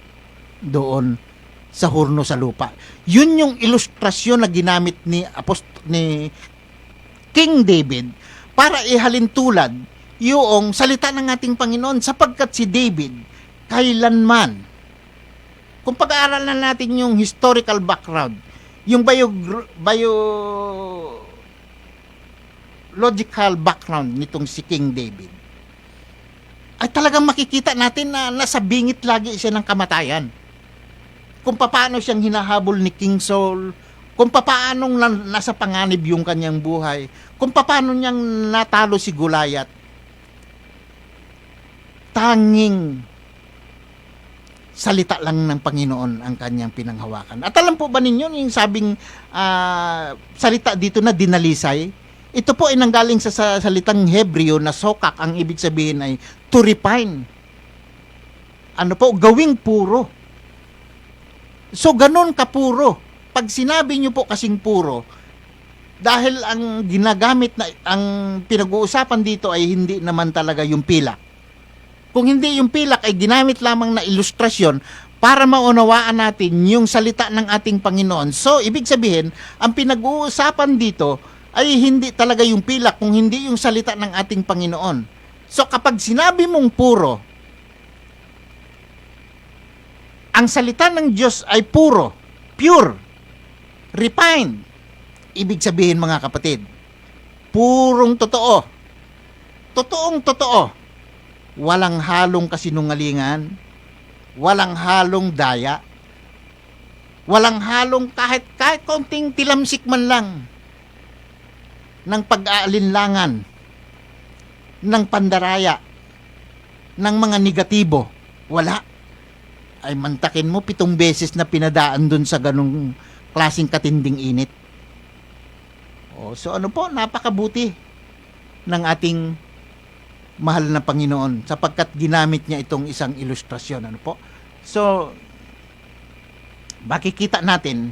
doon sa hurno sa lupa. Yun yung ilustrasyon na ginamit ni King David para ihalin tulad yung salita ng ating Panginoon, sapagkat si David kailanman, kung pag-aaralan natin yung historical background, yung biological background nitong si King David, ay talagang makikita natin na nasa bingit lagi siya ng kamatayan. Kung paano siyang hinahabol ni King Saul, kung paano nasa panganib yung kanyang buhay, kung paano niyang natalo si Goliath. Tanging salita lang ng Panginoon ang kanyang pinanghawakan. At alam po ba ninyo yung sabing salita dito na dinalisay? Ito po ay nanggaling sa salitang Hebreo na sokak. Ang ibig sabihin ay to refine. Ano po? Gawing puro. So, ganun kapuro. Pag sinabi nyo po kasing puro, dahil ang ginagamit na, ang pinag-uusapan dito ay hindi naman talaga yung pilak. Kung hindi yung pilak ay ginamit lamang na ilustrasyon para maunawaan natin yung salita ng ating Panginoon. So, ibig sabihin, ang pinag-uusapan dito ay hindi talaga yung pilak, kung hindi yung salita ng ating Panginoon. So, kapag sinabi mong puro, ang salita ng Diyos ay puro, pure, refined. Ibig sabihin mga kapatid, purong totoo. Totoong totoo. Walang halong kasinungalingan, walang halong daya, walang halong kahit konting tilamsik man lang ng pag-aalinlangan, ng pandaraya, ng mga negatibo. Wala. Ay mantakin mo 7 beses na pinadaan dun sa ganung klaseng katinding init. So ano po, napakabuti ng ating mahal na Panginoon sapagkat ginamit niya itong isang ilustrasyon. Ano po? So, makikita natin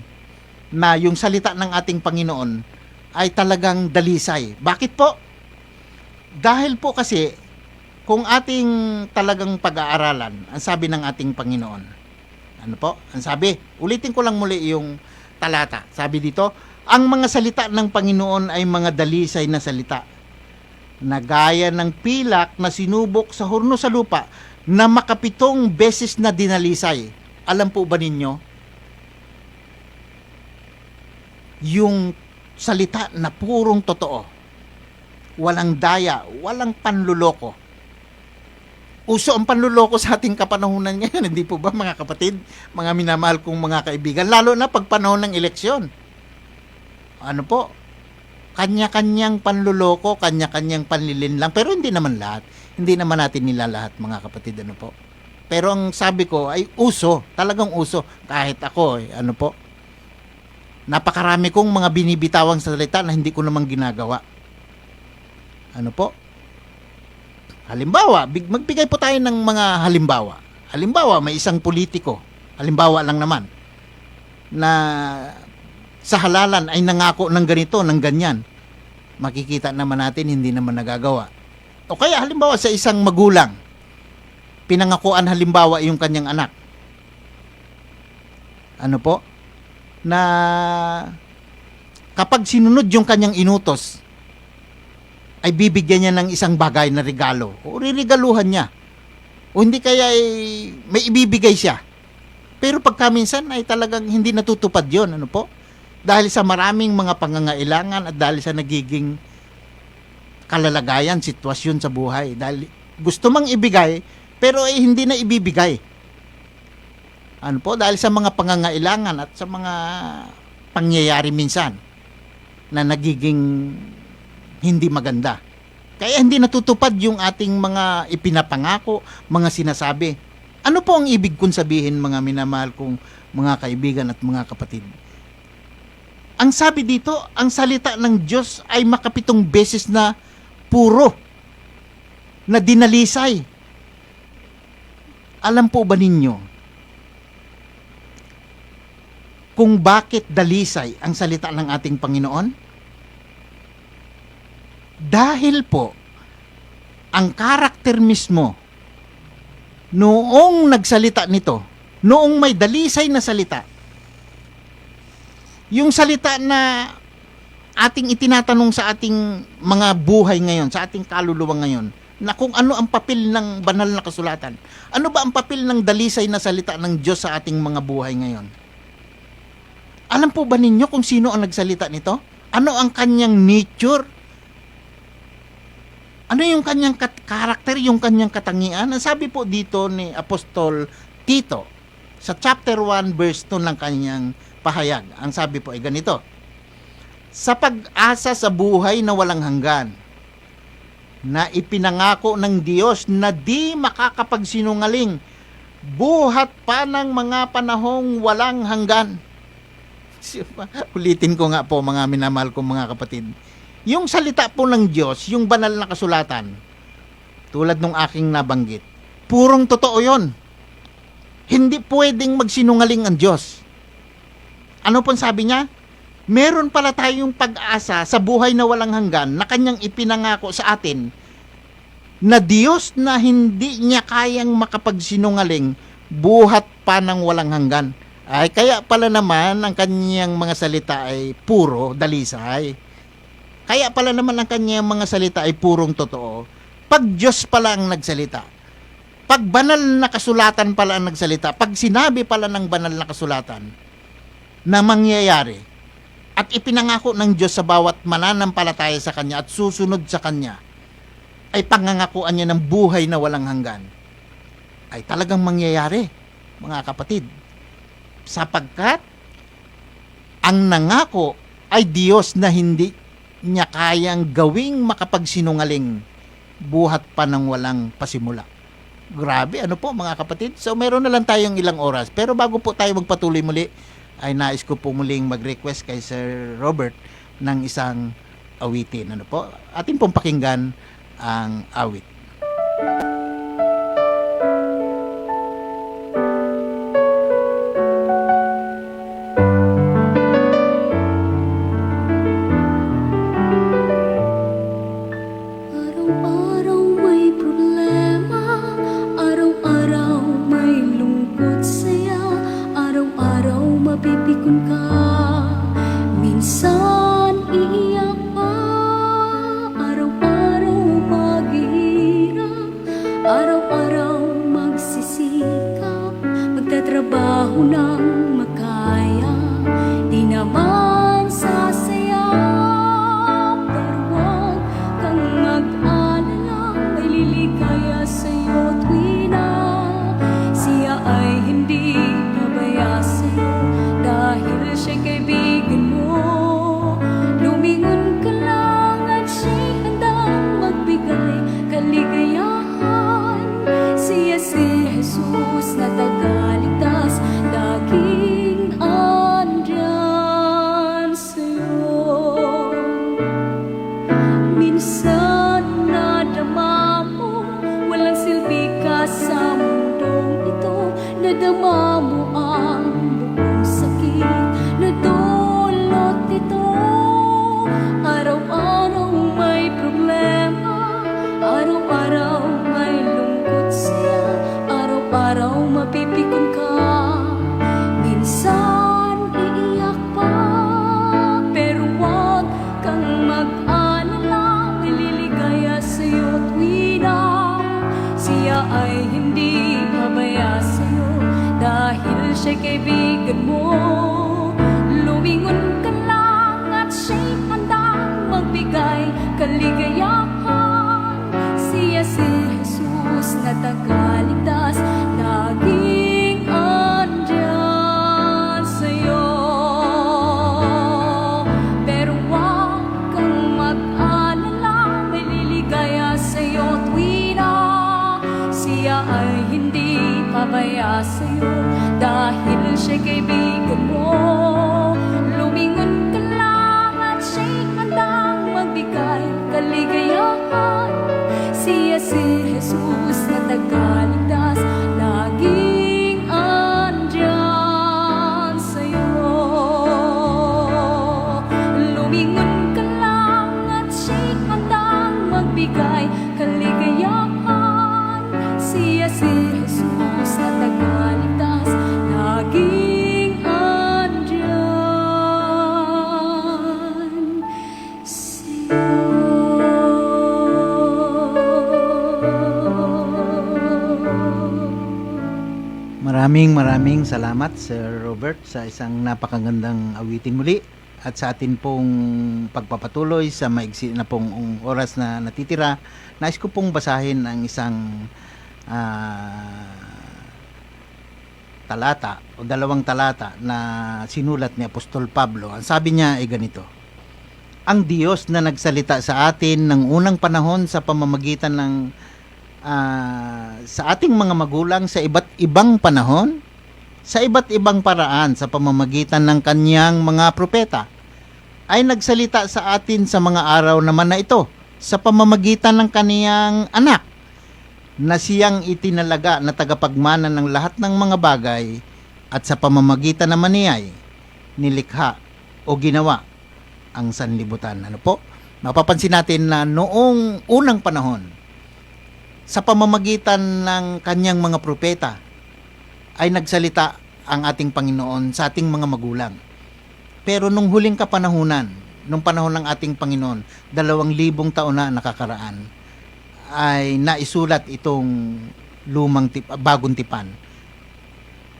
na yung salita ng ating Panginoon ay talagang dalisay. Bakit po? Dahil po kasi, kung ating talagang pag-aaralan, ang sabi ng ating Panginoon, ano po? Ang sabi, ulitin ko lang muli yung talata. Sabi dito, ang mga salita ng Panginoon ay mga dalisay na salita, na gaya ng pilak na sinubok sa hurno sa lupa na makapitong beses na dinalisay. Alam po ba ninyo? Yung salita na purong totoo. Walang daya, walang panluloko. Uso ang panluloko sa ating kapanahunan ngayon, hindi po ba mga kapatid, mga minamahal kong mga kaibigan, lalo na pag panahon ng eleksyon. Ano po? Kanya-kanyang panluloko, kanya-kanyang panlilinlang, pero hindi naman lahat. Hindi naman natin nila lahat, mga kapatid, ano po. Pero ang sabi ko ay uso, talagang uso. Kahit ako, ano po, napakarami kong mga binibitawang salita na hindi ko naman ginagawa. Ano po? Halimbawa, magbigay po tayo ng mga halimbawa. Halimbawa, may isang politiko, halimbawa lang naman, na sa halalan ay nangako ng ganito, ng ganyan. Makikita naman natin, hindi naman nagagawa. O kaya halimbawa sa isang magulang, pinangakuan halimbawa yung kanyang anak. Ano po? Na kapag sinunod yung kanyang inutos, ay bibigyan niya ng isang bagay na regalo. O riregaluhan niya. O hindi kaya ay may ibibigay siya. Pero pagkaminsan ay talagang hindi natutupad yon, ano po? Dahil sa maraming mga pangangailangan at dahil sa nagiging kalalagayan, sitwasyon sa buhay. Dahil gusto mang ibigay, pero ay hindi na ibibigay. Ano po? Dahil sa mga pangangailangan at sa mga pangyayari minsan na nagiging hindi maganda. Kaya hindi natutupad yung ating mga ipinapangako, mga sinasabi. Ano po ang ibig kong sabihin, mga minamahal kong mga kaibigan at mga kapatid? Ang sabi dito, ang salita ng Diyos ay makapitong beses na puro, na dinalisay. Alam po ba ninyo kung bakit dalisay ang salita ng ating Panginoon? Dahil po, ang karakter mismo, noong nagsalita nito, noong may dalisay na salita, yung salita na ating itinatanong sa ating mga buhay ngayon, sa ating kaluluwa ngayon, na kung ano ang papel ng banal na kasulatan. Ano ba ang papel ng dalisay na salita ng Diyos sa ating mga buhay ngayon? Alam po ba ninyo kung sino ang nagsalita nito? Ano ang kanyang nature? Ano yung kanyang karakter, yung kanyang katangian? Ang sabi po dito ni Apostol Tito, sa chapter 1, verse 2 ng kanyang pahayag. Ang sabi po ay ganito: sa pag-asa sa buhay na walang hanggan, na ipinangako ng Diyos na di makakapagsinungaling, buhat pa ng mga panahong walang hanggan. Ulitin ko nga po, mga minamahal kong mga kapatid. Yung salita po ng Diyos, yung banal na kasulatan, tulad nung aking nabanggit, purong totoo yon. Hindi pwedeng magsinungaling ang Diyos. Ano pong sabi niya? Meron pala tayong pag-asa sa buhay na walang hanggan na kanyang ipinangako sa atin na Diyos na hindi niya kayang makapagsinungaling buhat pa ng walang hanggan. Ay kaya pala naman ang kanyang mga salita ay puro dalisay. Kaya pala naman ang kanyang mga salita ay purong totoo. Pag Diyos pala ang nagsalita, pag banal na kasulatan pala ang nagsalita, pag sinabi pala ng banal na kasulatan na mangyayari at ipinangako ng Diyos sa bawat mananampalataya sa Kanya at susunod sa Kanya, ay pangangakuan niya ng buhay na walang hanggan, ay talagang mangyayari, mga kapatid. Sapagkat ang nangako ay Diyos na hindi niya kayang gawing makapagsinungaling buhat pa ng walang pasimula. Grabe, ano po mga kapatid? So meron na lang tayong ilang oras. Pero bago po tayo magpatuloy muli, ay nais ko po muling mag-request kay Sir Robert ng isang awitin. Ano po? Atin pong pakinggan ang awit. Araw-araw may problema, araw-araw may lungkot saya, araw-araw mapipikon ka, minsan iiyak pa, araw-araw maghihirap, araw-araw magsisikap, magtatrabaho ng makaya, di naman sasaya. Pero huwag kang mag-alala, may liligaya sa'yo tuwi na. Siya ay hindi pabaya sa'yo, dahil siya'y kaibigan mo. Lumingon ka lang at siya'y handang magbigay kaligayahan. Siya si Jesus na tagaligtas, laging andyan sa'yo. Minsan nadama mo, walang silbi ka sa mundong ito. Nadama mo ang buong sakit na dulot nito. Araw-araw may problema, araw-araw may lungkot siya, araw-araw mapipikon ka, minsan iiyak pa. Pero huwag kang mag-alala, may liligaya sa'yo tuwi na. Siya ay hindi pabaya sa'yo, dahil siya'y kaibigan mo. Lumingon ka lang at siya'y handang magbigay kaligayahan. Siya si Jesus na tagaligtas, laging andyan sa'yo. Pero huwag kang mag-alala, may liligaya sa'yo tuwi na. Siya ay hindi pabaya sa'yo, dahil siya'y kaibigan mo. Lumingon ka Maraming salamat Sir Robert sa isang napakagandang awitin muli at sa atin pong pagpapatuloy sa maigsi na pong oras na natitira. Nais ko pong basahin ang isang talata o dalawang talata na sinulat ni Apostol Pablo. Ang sabi niya ay ganito: ang Diyos na nagsalita sa atin ng unang panahon sa pamamagitan ng sa ating mga magulang sa iba't ibang panahon, sa iba't ibang paraan sa pamamagitan ng kanyang mga propeta, ay nagsalita sa atin sa mga araw naman na ito sa pamamagitan ng kaniyang anak na siyang itinalaga na tagapagmana ng lahat ng mga bagay, at sa pamamagitan naman niya'y nilikha o ginawa ang sanlibutan. Ano po? Mapapansin natin na noong unang panahon, sa pamamagitan ng kanyang mga propeta, ay nagsalita ang ating Panginoon sa ating mga magulang. Pero nung huling kapanahunan, nung panahon ng ating Panginoon, 2,000 taon na nakakaraan, ay naisulat itong bagong tipan.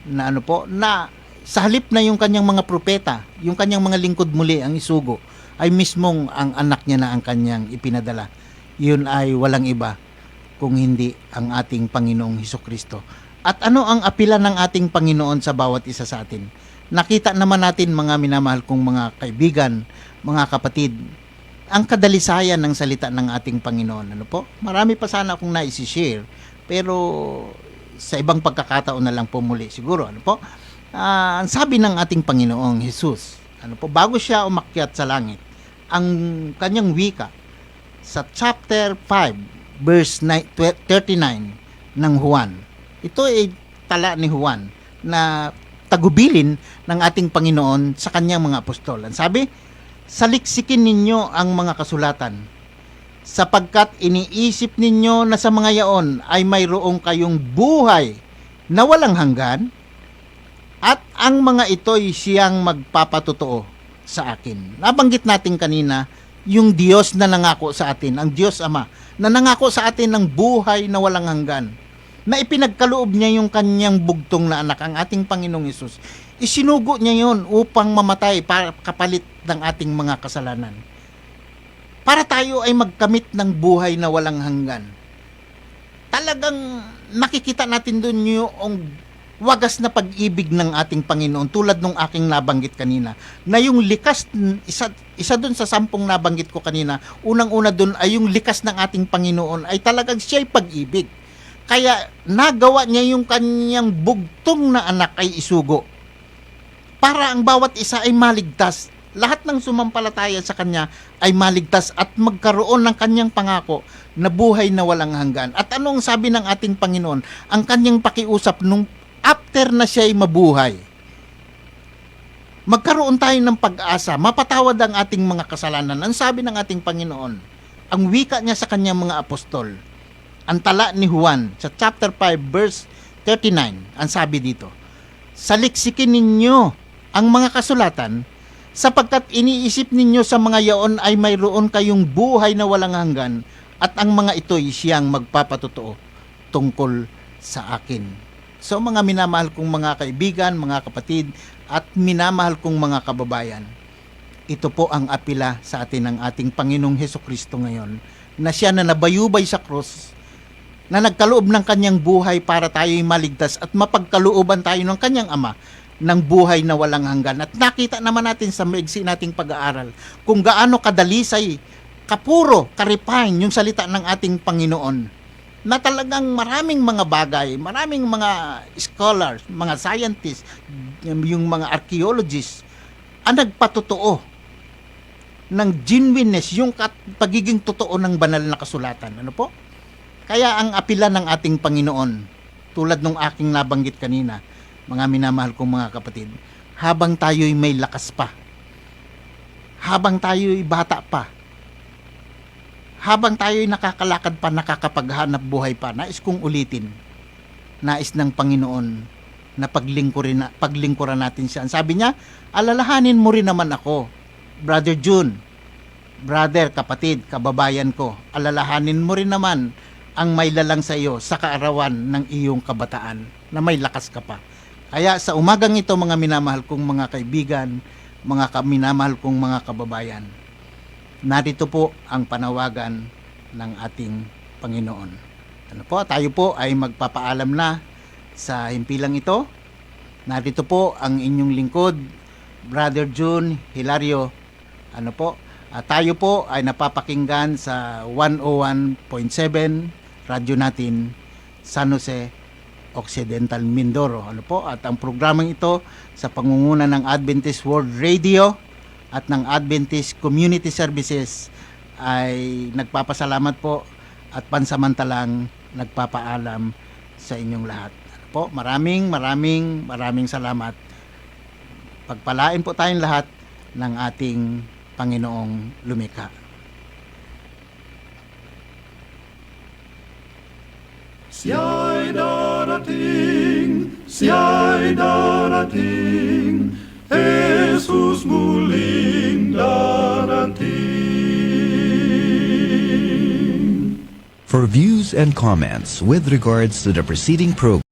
Na ano po, na sa halip na yung kanyang mga propeta, yung kanyang mga lingkod muli ang isugo, ay mismong ang anak niya na ang kanyang ipinadala. Yun ay walang iba kung hindi ang ating Panginoong Hesukristo. At ano ang apila ng ating Panginoon sa bawat isa sa atin? Nakita naman natin, mga minamahal kong mga kaibigan, mga kapatid, ang kadalisayan ng salita ng ating Panginoon. Ano po? Marami pa sana akong naisi-share, pero sa ibang pagkakataon na lang po muli siguro. Ano po? Ang sabi ng ating Panginoong Jesus, ano po, bago siya umakyat sa langit, ang kanyang wika sa chapter 5 verse 39 ng Juan. Ito ay tala ni Juan na tagubilin ng ating Panginoon sa kanyang mga apostol. Ang sabi, saliksikin ninyo ang mga kasulatan, sapagkat iniisip ninyo na sa mga yaon ay mayroong kayong buhay na walang hanggan, at ang mga ito'y siyang magpapatotoo sa akin. Nabanggit natin kanina yung Diyos na nangako sa atin, ang Diyos Ama, na nangako sa atin ng buhay na walang hanggan, na ipinagkaloob niya yung kanyang bugtong na anak, ang ating Panginoong Hesus. Isinugo niya yon upang mamatay para kapalit ng ating mga kasalanan, para tayo ay magkamit ng buhay na walang hanggan. Talagang nakikita natin doon yung wagas na pag-ibig ng ating Panginoon, tulad nung aking nabanggit kanina, na yung likas, isa doon sa 10 nabanggit ko kanina, unang-una doon ay yung likas ng ating Panginoon ay talagang siya'y pag-ibig. Kaya nagawa niya yung kanyang bugtong na anak ay isugo, para ang bawat isa ay maligtas. Lahat ng sumampalataya sa kanya ay maligtas at magkaroon ng kanyang pangako na buhay na walang hanggan. At anong sabi ng ating Panginoon? Ang kanyang pakiusap nung after na siya'y mabuhay, magkaroon tayo ng pag-asa, mapatawad ang ating mga kasalanan. Ang sabi ng ating Panginoon, ang wika niya sa kanyang mga apostol, ang tala ni Juan sa chapter 5 verse 39, ang sabi dito, saliksikin ninyo ang mga kasulatan, sapagkat iniisip ninyo sa mga yaon ay mayroon kayong buhay na walang hanggan, at ang mga ito'y siyang magpapatotoo tungkol sa akin. So mga minamahal kong mga kaibigan, mga kapatid, at minamahal kong mga kababayan, ito po ang apila sa atin ng ating Panginoong Hesukristo ngayon, na siya na nabayubay sa krus, na nagkaloob ng kanyang buhay para tayo'y maligtas at mapagkalooban tayo ng kanyang Ama ng buhay na walang hanggan. At nakita naman natin sa maigsi nating pag-aaral kung gaano kadalisay, kapuro, karepine yung salita ng ating Panginoon, na talagang maraming mga bagay, maraming mga scholars, mga scientists, yung mga archaeologists, ang nagpatotoo ng genuineness, yung pagiging totoo ng banal na kasulatan. Ano po? Kaya ang apila ng ating Panginoon, tulad nung aking nabanggit kanina, mga minamahal kong mga kapatid, habang tayo'y may lakas pa, habang tayo'y bata pa, habang tayo'y nakakalakad pa, nakakapaghanap buhay pa, nais kong ulitin, nais ng Panginoon na paglingkuran natin siya. Ang sabi niya, alalahanin mo rin naman ako, Brother June, brother, kapatid, kababayan ko, alalahanin mo rin naman ang may lalang sa iyo sa kaarawan ng iyong kabataan, na may lakas ka pa. Kaya sa umagang ito, mga minamahal kong mga kaibigan, minamahal kong mga kababayan, narito po ang panawagan ng ating Panginoon. Ano po, tayo po ay magpapaalam na sa himpilang ito. Narito po ang inyong lingkod, Brother June Hilario. Ano po, tayo po ay napapakinggan sa 101.7 radyo natin, San Jose Occidental, Mindoro. Ano po, at ang programang ito sa pangunguna ng Adventist World Radio at ng Adventist Community Services ay nagpapasalamat po at pansamantalang nagpapaalam sa inyong lahat. Ano po, maraming salamat. Pagpalain po tayong lahat ng ating Panginoong lumikha. Siya'y darating, Jesus muling darating. For views and comments with regards to the preceding program,